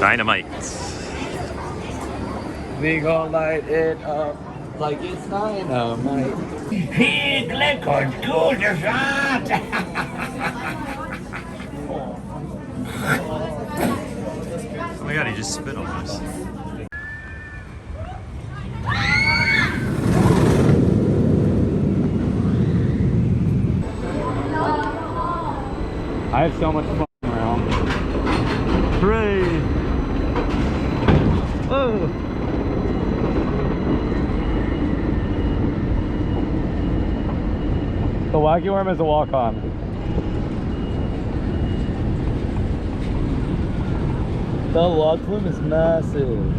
Dynamite. We gon' light it up like it's dynamite. Hier, lekker, gute Fahrt! Oh my god, he just spit on us. I have so much fun around. Hooray! Oh! The wacky worm is a walk-on. The log flume is massive.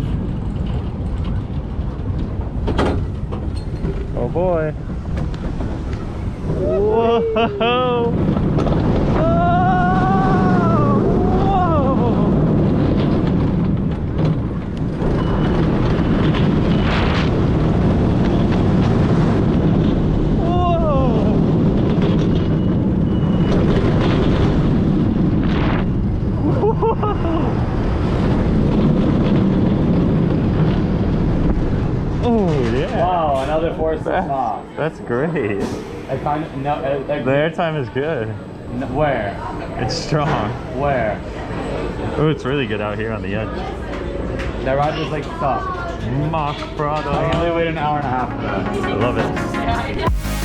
Oh boy! Whoa! Wow, another force off. That's great. I kind of no. The airtime is good. Where? It's strong. Where? Oh, it's really good out here on the edge. That ride was like sucked. Mock I product. only waited an hour and a half for that. I love it.